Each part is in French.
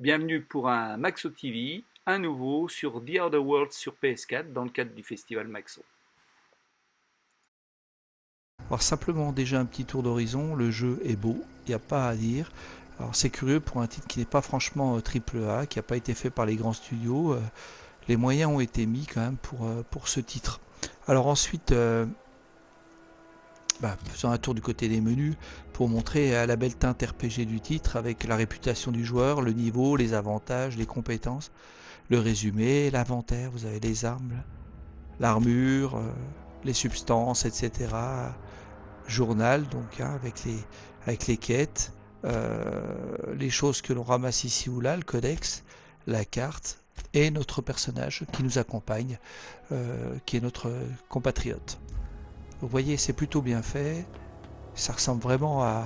Bienvenue pour un Maxo TV, un nouveau sur The Other Worlds sur PS4 dans le cadre du festival Maxo. Alors simplement déjà un petit tour d'horizon, le jeu est beau, il n'y a pas à dire. Alors c'est curieux pour un titre qui n'est pas franchement triple A, qui n'a pas été fait par les grands studios. Les moyens ont été mis quand même pour ce titre. Alors ensuite, faisant un tour du côté des menus pour montrer la belle teinte RPG du titre avec la réputation du joueur, le niveau, les avantages, les compétences, le résumé, l'inventaire, vous avez les armes, l'armure, les substances, etc. Journal, donc avec les quêtes, les choses que l'on ramasse ici ou là, le codex, la carte et notre personnage qui nous accompagne, qui est notre compatriote. Vous voyez, c'est plutôt bien fait. Ça ressemble vraiment à...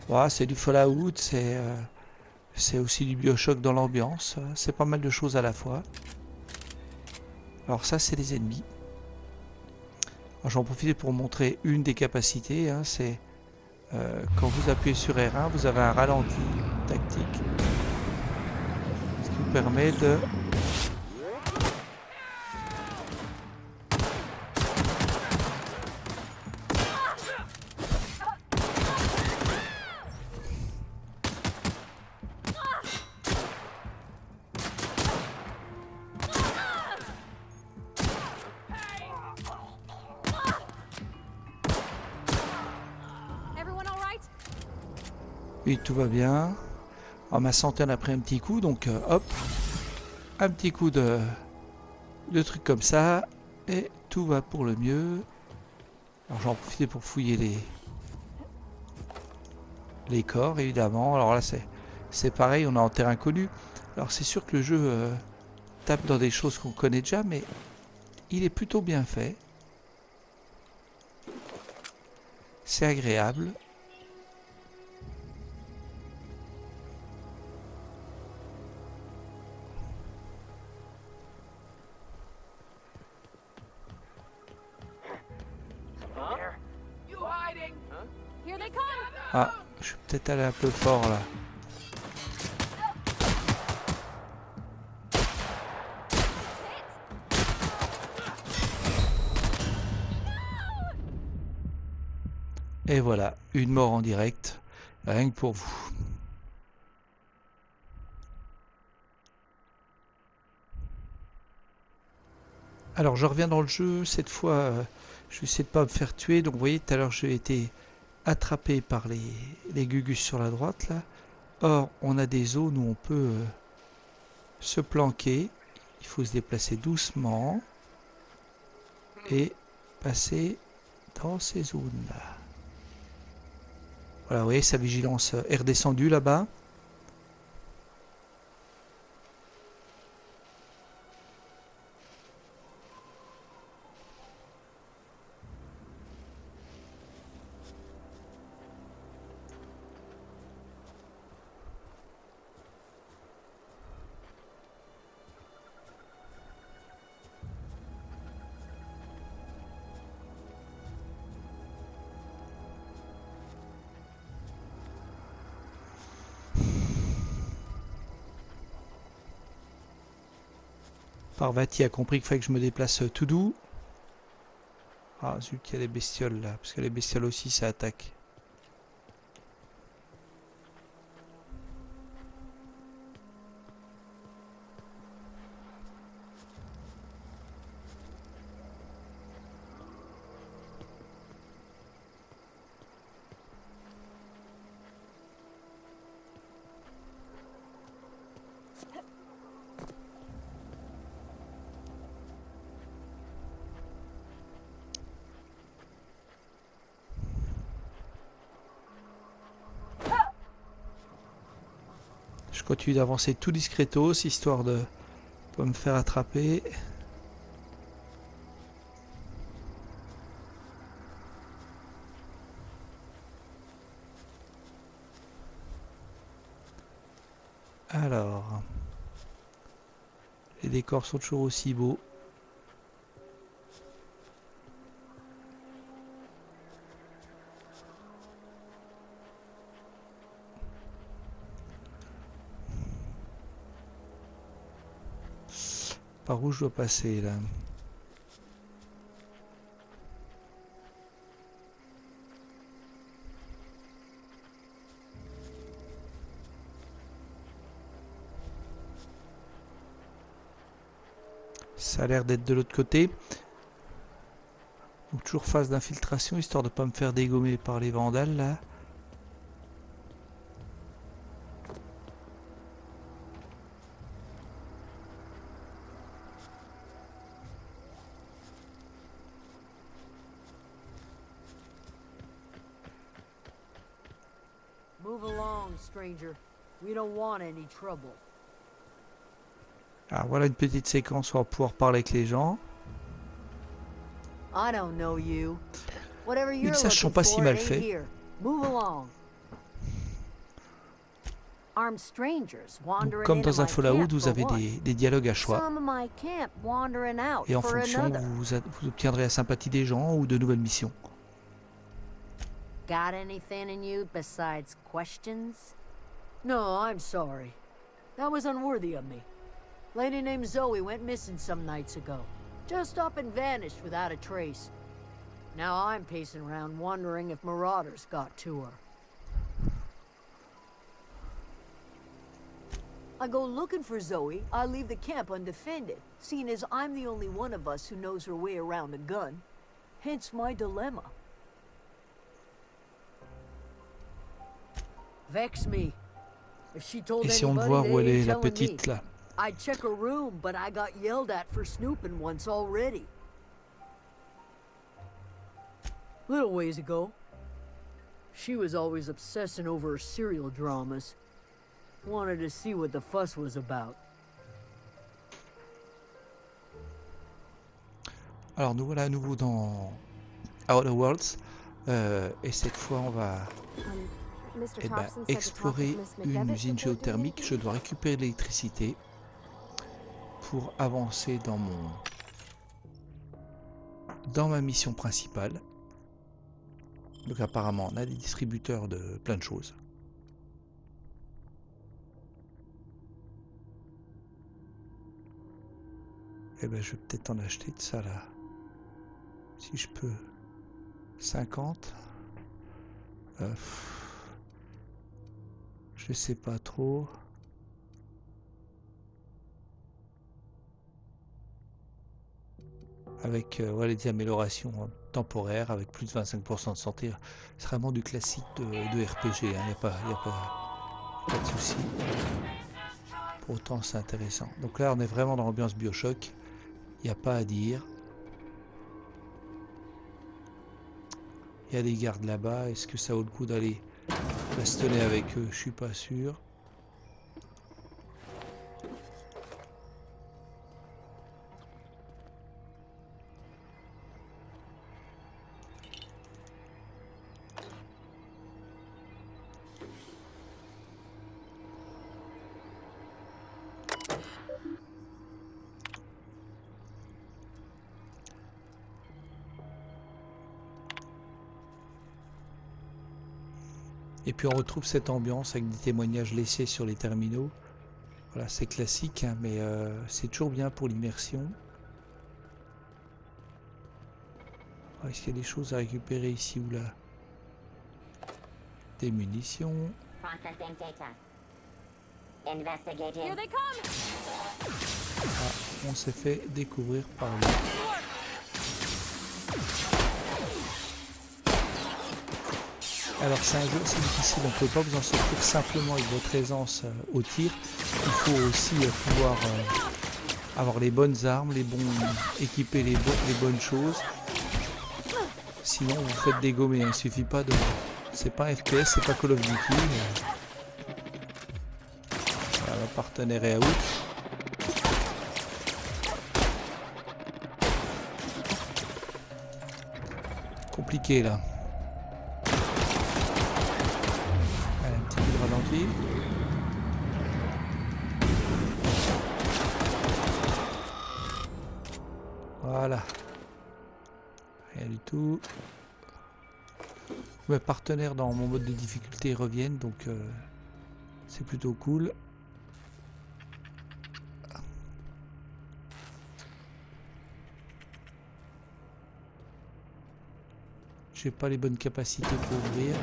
Ouais, c'est du Fallout, c'est aussi du Bioshock dans l'ambiance. C'est pas mal de choses à la fois. Alors ça, c'est les ennemis. J'en profite pour montrer une des capacités. C'est quand vous appuyez sur R1, vous avez un ralenti tactique, ce qui vous permet de... Oui, tout va bien. Alors, ma santé en a pris un petit coup, donc hop, un petit coup de truc comme ça, et tout va pour le mieux. Alors j'en profite pour fouiller les corps, évidemment. Alors là, c'est pareil, on est en terrain connu. Alors c'est sûr que le jeu tape dans des choses qu'on connaît déjà, mais il est plutôt bien fait. C'est agréable. Ah, je suis peut-être allé un peu fort là. Et voilà, une mort en direct, rien que pour vous. Alors je reviens dans le jeu, cette fois je vais essayer de pas me faire tuer. Donc vous voyez tout à l'heure j'ai été attrapé par les gugus sur la droite là. Or on a des zones où on peut se planquer. Il faut se déplacer doucement et passer dans ces zones là. Voilà, vous voyez sa vigilance est redescendue là-bas. Parvati a compris qu'il fallait que je me déplace tout doux. Ah zut, il y a les bestioles là, parce que les bestioles aussi ça attaque. Je continue d'avancer tout discretos, histoire de pas me faire attraper. Alors, les décors sont toujours aussi beaux. Par où je dois passer là? Ça a l'air d'être de l'autre côté. Donc toujours phase d'infiltration, histoire de ne pas me faire dégommer par les vandales là. Move along, stranger. We don't want any trouble. Alors voilà une petite séquence où on va pouvoir parler avec les gens. I don't know you. Whatever you're Ils sont looking pas si for, mal it ain't faits. here. Move along. Armed strangers Donc, wandering comme into dans un my Fallout, camp vous for avez one. des dialogues à choix. Some of my camp wandering out Et en for fonction, another. vous obtiendrez la sympathie des gens ou de nouvelles missions. Got anything in you besides questions? No, I'm sorry. That was unworthy of me. Lady named Zoe went missing some nights ago. Just up and vanished without a trace. Now I'm pacing around wondering if marauders got to her. I go looking for Zoe, I leave the camp undefended, seeing as I'm the only one of us who knows her way around a gun. Hence my dilemma. Vex me. If she told Et si on anybody, voit où elle they est, ain't la telling me. petite là. I'd check her room, but I got yelled at for snooping once already. Little ways ago, she was always obsessing over her serial dramas. Wanted to see what the fuss was about. Alors nous voilà à nouveau dans Outer Worlds. Et cette fois on va explorer une usine géothermique. Je dois récupérer de l'électricité pour avancer dans ma mission principale. Donc apparemment on a des distributeurs de plein de choses. Et ben je vais peut-être en acheter de ça là. Si je peux. 50. Je sais pas trop. Avec des améliorations temporaires, avec plus de 25% de santé. C'est vraiment du classique de RPG. Il n'y a pas de souci. Pour autant, c'est intéressant. Donc là, on est vraiment dans l'ambiance Bioshock. Il n'y a pas à dire. Il y a des gardes là-bas. Est-ce que ça vaut le coup d'aller bastonner avec eux? Je suis pas sûr. Et puis on retrouve cette ambiance avec des témoignages laissés sur les terminaux. Voilà, c'est classique, hein, mais c'est toujours bien pour l'immersion. Est-ce qu'il y a des choses à récupérer ici ou là? Des munitions. On s'est fait découvrir par là. Alors c'est un jeu assez difficile, on ne peut pas vous en sortir simplement avec votre aisance au tir. Il faut aussi pouvoir avoir les bonnes armes, équiper les bonnes choses. Sinon vous faites dégommer, il ne suffit pas de... C'est pas un FPS, c'est pas Call of Duty. Voilà, le partenaire est out. Compliqué là. Ralenti. Voilà. Rien du tout. Mes partenaires dans mon mode de difficulté reviennent, donc c'est plutôt cool. J'ai pas les bonnes capacités pour ouvrir.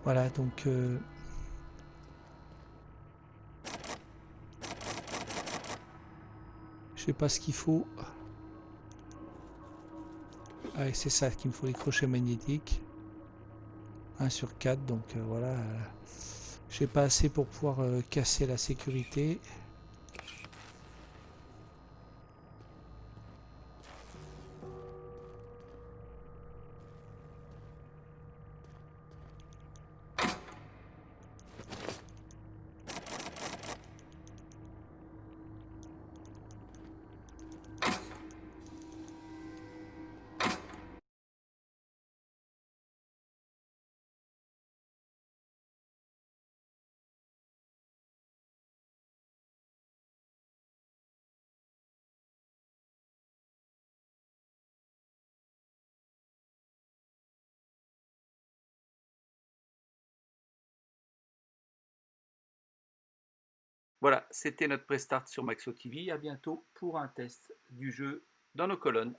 Voilà, donc je sais pas ce qu'il faut. Ah, c'est ça qu'il me faut, les crochets magnétiques. 1 sur 4, donc voilà. J'ai pas assez pour pouvoir casser la sécurité. Voilà, c'était notre prestart sur Maxo TV. À bientôt pour un test du jeu dans nos colonnes.